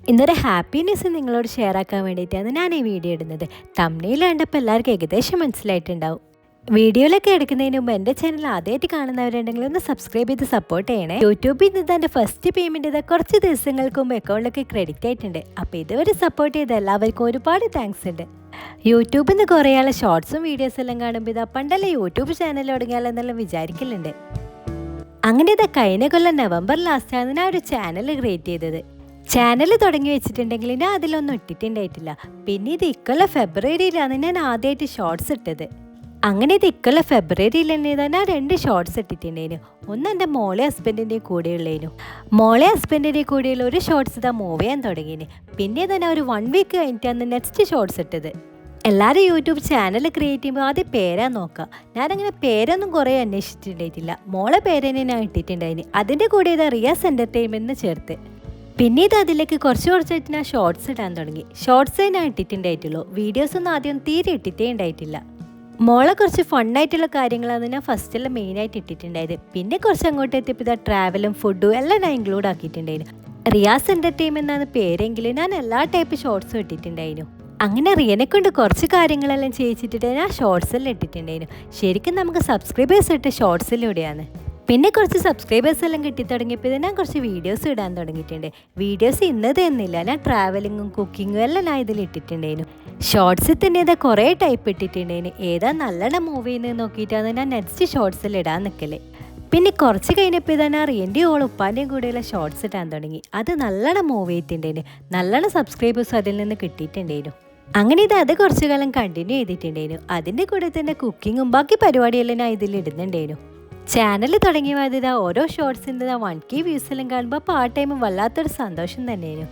ഇന്നൊരു happy news നിങ്ങളോട് share ആക്കാൻ വേണ്ടിയിട്ടാണ് ഞാൻ ഈ വീഡിയോ ഇടുന്നത്. തംബ്നെയിൽ കണ്ടപ്പോൾ എല്ലാവർക്കും ഏകദേശം മനസ്സിലായിട്ടുണ്ടാവും. വീഡിയോയിലൊക്കെ എടുക്കുന്നതിന് മുമ്പ് എൻ്റെ ചാനൽ ആദ്യമായിട്ട് കാണുന്നവരുണ്ടെങ്കിൽ ഒന്ന് സബ്സ്ക്രൈബ് ചെയ്ത് സപ്പോർട്ട് ചെയ്യണേ. യൂട്യൂബിൽ നിന്ന് എൻ്റെ ഫസ്റ്റ് പേയ്മെൻറ്റ് ഇതാ കുറച്ച് ദിവസങ്ങൾക്ക് മുമ്പ് അക്കൗണ്ടിലൊക്കെ ക്രെഡിറ്റ് ആയിട്ടുണ്ട്. അപ്പോൾ ഇതുവരെ സപ്പോർട്ട് ചെയ്ത എല്ലാവർക്കും ഒരുപാട് താങ്ക്സ് ഉണ്ട്. യൂട്യൂബിൽ നിന്ന് കുറേ ആൾ ഷോർട്സും വീഡിയോസ് എല്ലാം കാണുമ്പോൾ ഇതാ പണ്ടല്ലേ യൂട്യൂബ് ചാനൽ തുടങ്ങിയാലെന്നെല്ലാം വിചാരിക്കലുണ്ട്. അങ്ങനെ ഇതാ കഴിഞ്ഞ കൊല്ലം നവംബർ ലാസ്റ്റാണ് ഞാൻ ഒരു ചാനൽ ക്രിയേറ്റ് ചെയ്തത്. ചാനൽ തുടങ്ങി വെച്ചിട്ടുണ്ടെങ്കിൽ ഞാൻ അതിലൊന്നും ഇട്ടിട്ടുണ്ടായിട്ടില്ല. പിന്നെ ഇത് ഇക്കൊല്ലം ഫെബ്രുവരിയിലാണ് ഞാൻ ആദ്യമായിട്ട് ഷോർട്സ് ഇട്ടത്. അങ്ങനെ ഇത് ഇക്കൊല്ലം ഫെബ്രുവരിയിൽ തന്നെ ഞാൻ 2 ഷോർട്സ് ഇട്ടിട്ടുണ്ടായിരുന്നു. ഒന്ന് എൻ്റെ മോളെ ഹസ്ബൻഡിൻ്റെ കൂടെയുള്ളതിനും. മോളെ ഹസ്ബൻഡിൻ്റെ കൂടെയുള്ള ഒരു ഷോർട്സ് ഇതാ മൂവ് ചെയ്യാൻ തുടങ്ങിന്. പിന്നെ തന്നെ ഒരു 1 വീക്ക് കഴിഞ്ഞിട്ടാണ് നെക്സ്റ്റ് ഷോർട്സ് ഇട്ടത്. എല്ലാവരും യൂട്യൂബ് ചാനൽ ക്രിയേറ്റ് ചെയ്യുമ്പോൾ ആദ്യം പേരാ നോക്കുക. ഞാനങ്ങനെ പേരൊന്നും കുറേ അന്വേഷിച്ചിട്ടുണ്ടായിട്ടില്ല. മോളെ പേര് തന്നെ ഞാൻ ഇട്ടിട്ടുണ്ടായിന്. അതിൻ്റെ കൂടെ ഇതാ റിയാസ് എൻ്റർടൈൻമെൻറ്റിന് ചേർത്ത്. പിന്നെ ഇത് അതിലേക്ക് കുറച്ചായിട്ട് ഞാൻ ഷോർട്സ് ഇടാൻ തുടങ്ങി. ഷോർട്സേ ഞാൻ ഇട്ടിട്ടുണ്ടായിട്ടുള്ളൂ. വീഡിയോസൊന്നും ആദ്യം തീരെ ഇട്ടിട്ടേ ഉണ്ടായിട്ടില്ല. മോളെ കുറച്ച് ഫണ്ണായിട്ടുള്ള കാര്യങ്ങളാണ് ഞാൻ ഫസ്റ്റിൽ മെയിനായിട്ട് ഇട്ടിട്ടുണ്ടായത്. പിന്നെ കുറച്ച് അങ്ങോട്ട് എത്തിയപ്പോൾ ഇതാ ട്രാവലും ഫുഡും എല്ലാം ഞാൻ ഇൻക്ലൂഡ് ആക്കിയിട്ടുണ്ടായിരുന്നു. റിയാസ് എൻ്റർടൈൻമെൻറ്റ് എന്നാണ് പേരെങ്കിലും ഞാൻ എല്ലാ ടൈപ്പ് ഷോർട്സും ഇട്ടിട്ടുണ്ടായിരുന്നു. അങ്ങനെ റിയനെ കൊണ്ട് കുറച്ച് കാര്യങ്ങളെല്ലാം ചെയ്യിച്ചിട്ട് ഞാൻ ഷോർട്സെല്ലാം ഇട്ടിട്ടുണ്ടായിരുന്നു. ശരിക്കും നമുക്ക് സബ്സ്ക്രൈബേഴ്സ് ഇട്ട് ഷോർട്സിലൂടെയാണ്. പിന്നെ കുറച്ച് സബ്സ്ക്രൈബേഴ്സ് എല്ലാം കിട്ടി തുടങ്ങിയപ്പോൾ ഞാൻ കുറച്ച് വീഡിയോസ് ഇടാൻ തുടങ്ങിയിട്ടുണ്ട്. വീഡിയോസ് ഇന്നത് എന്നില്ല, ഞാൻ ട്രാവലിങ്ങും കുക്കിങ്ങും എല്ലാം ഞാൻ ഇതിൽ ഇട്ടിട്ടുണ്ടായിരുന്നു. ഷോർട്സിൽ തന്നെ ഇതാ കുറേ ടൈപ്പ് ഇട്ടിട്ടുണ്ടായിരുന്നു. ഏതാ നല്ലോണം മൂവ് ചെയ്യുന്നത് നോക്കിയിട്ടാണ് ഞാൻ നെക്സ്റ്റ് ഷോർട്സിൽ ഇടാൻ നിൽക്കല്. പിന്നെ കുറച്ച് കഴിഞ്ഞപ്പോൾ ഞാൻ റിയൻ്റെ ഓൾ ഉപ്പാൻ്റെയും കൂടെയുള്ള ഷോർട്സ് ഇടാൻ തുടങ്ങി. അത് നല്ലോണം മൂവ് ചെയ്തിട്ടുണ്ടായിരുന്നു. നല്ലോണം സബ്സ്ക്രൈബേഴ്സ് അതിൽ നിന്ന് കിട്ടിയിട്ടുണ്ടായിരുന്നു. അങ്ങനെ അത് കുറച്ച് കാലം കണ്ടിന്യൂ ചെയ്തിട്ടുണ്ടായിരുന്നു. അതിൻ്റെ കൂടെ തന്നെ കുക്കിങ്ങും ബാക്കി പരിപാടിയെല്ലാം ഞാൻ ഇതിൽ ഇടുന്നുണ്ടായിരുന്നു. ചാനൽ തുടങ്ങിയ ഇതാ ഓരോ ഷോർട്സിൻ്റെ 1K വ്യൂസ് എല്ലാം കാണുമ്പോൾ അപ്പോൾ ആ ടൈം വല്ലാത്തൊരു സന്തോഷം തന്നെയായിരുന്നു.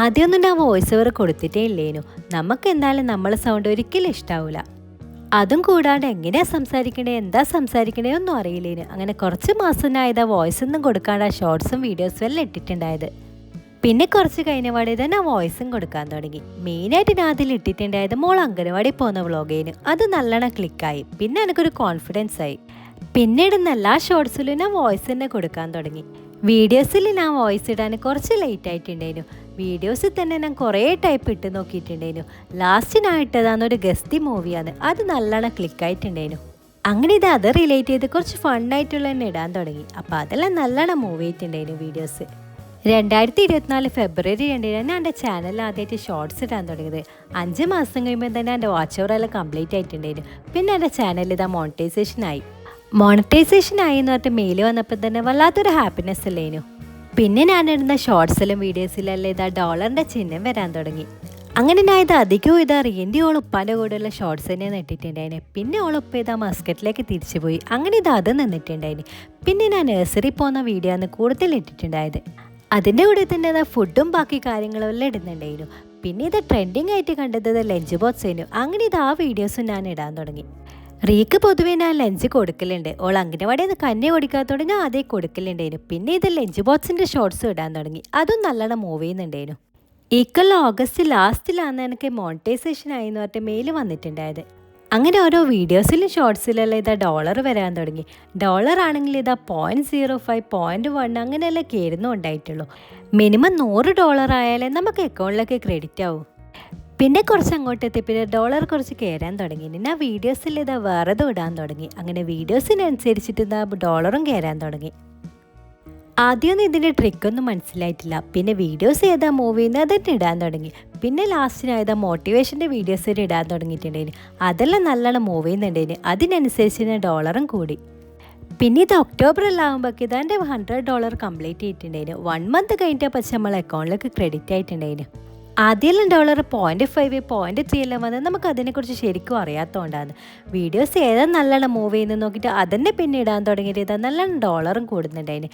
ആദ്യമൊന്നും ഞാൻ വോയിസ് ഓവർ കൊടുത്തിട്ടേ ഇല്ലേനു. നമുക്ക് എന്തായാലും നമ്മളെ സൗണ്ട് ഒരിക്കലും ഇഷ്ടാവില്ല. അതും കൂടാണ്ട് എങ്ങനെയാ സംസാരിക്കണേ എന്താ സംസാരിക്കണേ ഒന്നും അറിയില്ലേനു. അങ്ങനെ കുറച്ച് മാസം ഞാൻ ഇതാ വോയിസ് ഒന്നും കൊടുക്കാണ്ട് ആ ഷോർട്സും വീഡിയോസും എല്ലാം ഇട്ടിട്ടുണ്ടായത്. പിന്നെ കുറച്ച് കഴിഞ്ഞപാടെ തന്നെ ആ വോയിസും കൊടുക്കാൻ തുടങ്ങി. മെയിനായിട്ട് ഞാൻ അതിൽ ഇട്ടിട്ടുണ്ടായത് മോൾ അംഗനവാടി പോകുന്ന വ്ളോഗേനു. അത് നല്ലോണം ക്ലിക്കായി. പിന്നെ എനിക്കൊരു കോൺഫിഡൻസ് ആയി. പിന്നീട് എല്ലാ ഷോർട്സിലും ഞാൻ വോയിസ് തന്നെ കൊടുക്കാൻ തുടങ്ങി. വീഡിയോസിൽ ഞാൻ വോയിസ് ഇടാൻ കുറച്ച് ലേറ്റ് ആയിട്ടുണ്ടായിരുന്നു. വീഡിയോസിൽ തന്നെ ഞാൻ കുറേ ടൈപ്പ് ഇട്ട് നോക്കിയിട്ടുണ്ടായിരുന്നു. ലാസ്റ്റ് ഞാൻ ഇട്ടതാന്നൊരു ഗസ്തി മൂവിയാണ്. അത് നല്ലോണം ക്ലിക്കായിട്ടുണ്ടായിരുന്നു. അങ്ങനെ അത് റിലേറ്റ് ചെയ്ത് കുറച്ച് ഫണ്ണായിട്ടുള്ള തന്നെ ഇടാൻ തുടങ്ങി. അപ്പോൾ അതെല്ലാം നല്ലോണം മൂവ് ചെയ്തിട്ടുണ്ടായിരുന്നു വീഡിയോസ്. 2024 ഫെബ്രുവരി 2 ഞാൻ എൻ്റെ ചാനലിൽ ആദ്യമായിട്ട് ഷോർട്സ് ഇടാൻ തുടങ്ങിയത്. 5 മാസം കഴിയുമ്പോൾ തന്നെ എൻ്റെ വാച്ച് ഓവർ എല്ലാം കംപ്ലീറ്റ് ആയിട്ടുണ്ടായിരുന്നു. പിന്നെ എൻ്റെ ചാനലിൽ മോണിറ്റൈസേഷൻ ആയി എന്ന് പറഞ്ഞിട്ട് മെയിൽ വന്നപ്പോൾ തന്നെ വല്ലാത്തൊരു ഹാപ്പിനെസ് അല്ലേനു. പിന്നെ ഞാൻ ഇടുന്ന ഷോർട്സിലും വീഡിയോസിലെല്ലാം ഡോളറിൻ്റെ ചിഹ്നം വരാൻ തുടങ്ങി. അങ്ങനെ ഞാൻ അധികവും റിയൻ്റെ ഓൾ ഉപ്പാൻ്റെ കൂടെയുള്ള ഷോർട്സ് തന്നെയാണ് ഇട്ടിട്ടുണ്ടായിന്. പിന്നെ ഓളുപ്പ മസ്കറ്റിലേക്ക് തിരിച്ചു പോയി. അങ്ങനെ അത് നിന്നിട്ടുണ്ടായിന്. പിന്നെ ഞാൻ നഴ്സറി പോകുന്ന വീഡിയോ ആണ് കൂടുതൽ ഇട്ടിട്ടുണ്ടായത്. അതിൻ്റെ കൂടെ തന്നെ ഫുഡും ബാക്കി കാര്യങ്ങളും എല്ലാം ഇടുന്നുണ്ടായിരുന്നു. പിന്നെ ട്രെൻഡിങ് ആയിട്ട് കണ്ടത് ലഞ്ച് ബോക്സ് ആയിരുന്നു. അങ്ങനെ ആ വീഡിയോസും ഞാൻ ഇടാൻ തുടങ്ങി. റീക്ക് പൊതുവേ ഞാൻ ലഞ്ച് കൊടുക്കലുണ്ട്. ഓൾ അംഗനവാടിയിൽ നിന്ന് കന്നി കൊടുക്കാത്തതുകൊണ്ട് ഞാൻ അതേ കൊടുക്കലുണ്ടായിരുന്നു. പിന്നെ ലഞ്ച് ബോക്സിൻ്റെ ഷോർട്സും ഇടാൻ തുടങ്ങി. അതും നല്ലോണം മൂവ് ചെയ്യുന്നുണ്ടായിരുന്നു. ഇക്കൊല്ലം ഓഗസ്റ്റ് ലാസ്റ്റിലാണ് എനിക്ക് മോണിറ്റൈസേഷൻ ആയി എന്ന് പറഞ്ഞിട്ട് മെയിൽ വന്നിട്ടുണ്ടായത്. അങ്ങനെ ഓരോ വീഡിയോസിലും ഷോർട്സിലെല്ലാം ഡോളർ വരാൻ തുടങ്ങി. ഡോളർ ആണെങ്കിൽ 0.05 0.1 അങ്ങനെയെല്ലാം കയറുന്നും ഉണ്ടായിട്ടുള്ളൂ. മിനിമം $100 ആയാലേ നമുക്ക് അക്കൗണ്ടിലേക്ക് ക്രെഡിറ്റ് ആവും. പിന്നെ കുറച്ച് അങ്ങോട്ട് എത്തിയപ്പോൾ ഡോളർ കുറച്ച് കയറാൻ തുടങ്ങി. ഞാൻ വീഡിയോസിൽ വേറെതും ഇടാൻ തുടങ്ങി. അങ്ങനെ വീഡിയോസിനനുസരിച്ചിട്ട് ഡോളറും കയറാൻ തുടങ്ങി. ആദ്യമൊന്നും ഇതിൻ്റെ ട്രിക്കൊന്നും മനസ്സിലായിട്ടില്ല. പിന്നെ വീഡിയോസ് ഏതാ മൂവ് ചെയ്യുന്നത് അതെന്നെ ഇടാൻ തുടങ്ങി. പിന്നെ ലാസ്റ്റിനായത് മോട്ടിവേഷൻ്റെ വീഡിയോസ് ഇടാൻ തുടങ്ങിയിട്ടുണ്ടായിരുന്നു. അതെല്ലാം നല്ലോണം മൂവ് ചെയ്യുന്നുണ്ടായിരുന്നു. അതിനനുസരിച്ച് ഡോളറും കൂടി. പിന്നെ ഒക്ടോബർ ആകുമ്പോഴേക്ക് എൻ്റെ $100 കംപ്ലീറ്റ് ചെയ്തിട്ടുണ്ടായിരുന്നു. 1 മന്ത് കഴിഞ്ഞിട്ട് പക്ഷെ നമ്മളെ അക്കൗണ്ടിലേക്ക് ക്രെഡിറ്റ് ആയിട്ടുണ്ടായിരുന്നു. ആദ്യമെല്ലാം ഡോളർ 0.5 0.3 എല്ലാം വന്നത് നമുക്ക് അതിനെക്കുറിച്ച് ശരിക്കും അറിയാത്തതുകൊണ്ടാണ്. വീഡിയോസ് ഏതാ നല്ലോണം മൂവ് ചെയ്യുന്നത് നോക്കിയിട്ട് അതന്നെ പിന്നെ ഇടാൻ തുടങ്ങിയിട്ട് നല്ലോണം ഡോളറും കൂടുന്നുണ്ടായിന്.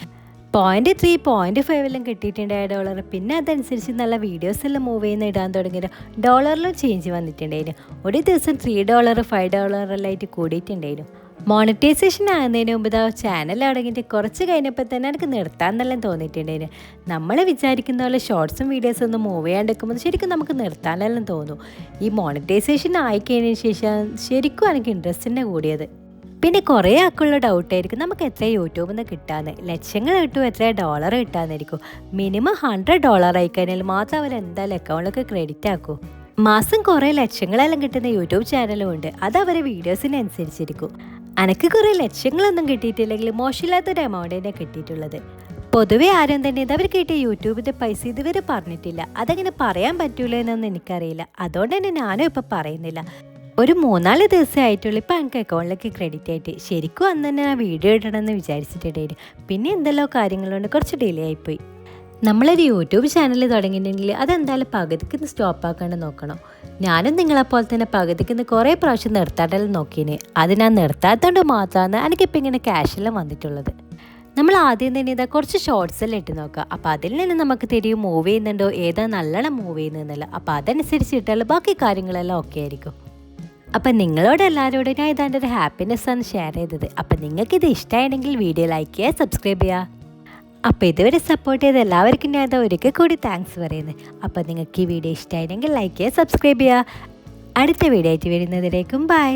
0.3 0.5 എല്ലാം കിട്ടിയിട്ടുണ്ടായ ഡോളർ. പിന്നെ അതനുസരിച്ച് നല്ല വീഡിയോസ് എല്ലാം മൂവ് ചെയ്യുന്ന ഇടാൻ തുടങ്ങിയിട്ട് ഡോളറിലും ചേഞ്ച് വന്നിട്ടുണ്ടായിരുന്നു. ഒരു ദിവസം $3 $5 എല്ലാം ആയിട്ട് കൂടിയിട്ടുണ്ടായിരുന്നു. മോണിറ്റൈസേഷൻ ആകുന്നതിന് മുമ്പ് ചാനൽ അടങ്ങിയിട്ട് കുറച്ച് കഴിഞ്ഞപ്പോൾ തന്നെ എനിക്ക് നിർത്താനെല്ലാം തോന്നിയിട്ടുണ്ടായിരുന്നു. നമ്മൾ വിചാരിക്കുന്ന പോലെ ഷോർട്സും വീഡിയോസും ഒന്നും മൂവ് ചെയ്യാണ്ടിരിക്കുമ്പോൾ ശരിക്കും നമുക്ക് നിർത്താനെല്ലാം തോന്നും. ഈ മോണിറ്റൈസേഷൻ ആയിക്കഴിഞ്ഞതിന് ശേഷം ശരിക്കും എനിക്ക് ഇൻട്രസ്റ്റ് തന്നെ കൂടിയത്. പിന്നെ കുറേ ആൾക്കുള്ള ഡൗട്ടായിരിക്കും നമുക്ക് എത്ര യൂട്യൂബിൽ നിന്ന് കിട്ടാമെന്ന്. ലക്ഷങ്ങൾ കിട്ടും, എത്ര ഡോളർ കിട്ടാമെന്നായിരിക്കും. മിനിമം $100 ആയിക്കഴിഞ്ഞാൽ മാത്രം അവർ എന്തായാലും അക്കൗണ്ടിലേക്ക് ക്രെഡിറ്റ് ആക്കൂ. മാസം കുറേ ലക്ഷങ്ങളെല്ലാം കിട്ടുന്ന യൂട്യൂബ് ചാനലും ഉണ്ട്. അത് അവരെ വീഡിയോസിനനുസരിച്ചിരിക്കും. എനിക്ക് കുറേ ലക്ഷങ്ങളൊന്നും കിട്ടിയിട്ടില്ലെങ്കിൽ മോശമില്ലാത്തൊരു എമൗണ്ട് തന്നെ കിട്ടിയിട്ടുള്ളത്. പൊതുവെ ആരും തന്നെ ഇത് അവർ കിട്ടിയ യൂട്യൂബിൻ്റെ പൈസ ഇതുവരെ പറഞ്ഞിട്ടില്ല. അതങ്ങനെ പറയാൻ പറ്റൂല എന്നൊന്നും എനിക്കറിയില്ല. അതുകൊണ്ട് തന്നെ ഞാനും ഇപ്പം പറയുന്നില്ല. ഒരു 3-4 ദിവസമേ ആയിട്ടുള്ളൂ ഇപ്പം എനിക്ക് അക്കൗണ്ടിലേക്ക് ക്രെഡിറ്റ് ആയിട്ട്. ശരിക്കും അന്ന് തന്നെ ഞാൻ വീഡിയോ ഇടണമെന്ന് വിചാരിച്ചിട്ടുണ്ടായിരുന്നു. പിന്നെ എന്തെല്ലോ കാര്യങ്ങളുണ്ട് കുറച്ച് ഡിലേ ആയിപ്പോയി. നമ്മളൊരു യൂട്യൂബ് ചാനൽ തുടങ്ങിയിട്ടുണ്ടെങ്കിൽ അതെന്തായാലും പകുതിക്ക് സ്റ്റോപ്പ് ആക്കാണ്ട് നോക്കണം. ഞാനും നിങ്ങളെപ്പോലെ തന്നെ പകുതിക്ക് കുറേ പ്രാവശ്യം നിർത്താണ്ടെല്ലാം നോക്കിയേനെ. അത് ഞാൻ നിർത്താത്തതുകൊണ്ട് മാത്രമാണ് എനിക്കിപ്പോൾ ഇങ്ങനെ ക്യാഷെല്ലാം വന്നിട്ടുള്ളത്. നമ്മൾ ആദ്യം തന്നെ ഇതാ കുറച്ച് ഷോർട്സ് എല്ലാം ഇട്ട് നോക്കുക. അപ്പോൾ അതിൽ നിന്ന് നമുക്ക് തിരിയും മൂവ് ചെയ്യുന്നുണ്ടോ, ഏതാ നല്ലോണം മൂവ് ചെയ്യുന്നതെന്നല്ല. അപ്പോൾ അതനുസരിച്ച് ഇട്ടാൽ ബാക്കി കാര്യങ്ങളെല്ലാം ഓക്കെ ആയിരിക്കും. അപ്പം നിങ്ങളോട് എല്ലാവരോടും ഞാൻ ഇതാണ്ട് ഒരു ഹാപ്പിനെസ്സാണ് ഷെയർ ചെയ്തത്. അപ്പം നിങ്ങൾക്കിത് ഇഷ്ടമായെങ്കിൽ വീഡിയോ ലൈക്ക് ചെയ്യുക, സബ്സ്ക്രൈബ് ചെയ്യുക. അപ്പോൾ ഇതുവരെ സപ്പോർട്ട് ചെയ്ത എല്ലാവർക്കും ഞാൻ ഇതാ ഒരിക്കൽ കൂടി താങ്ക്സ് പറയുന്നത്. അപ്പോൾ നിങ്ങൾക്ക് ഈ വീഡിയോ ഇഷ്ടമായെങ്കിൽ ലൈക്ക് ചെയ്യുക, സബ്സ്ക്രൈബ് ചെയ്യുക. അടുത്ത വീഡിയോ ആയിട്ട് വരുന്നതിലേക്കും ബൈ.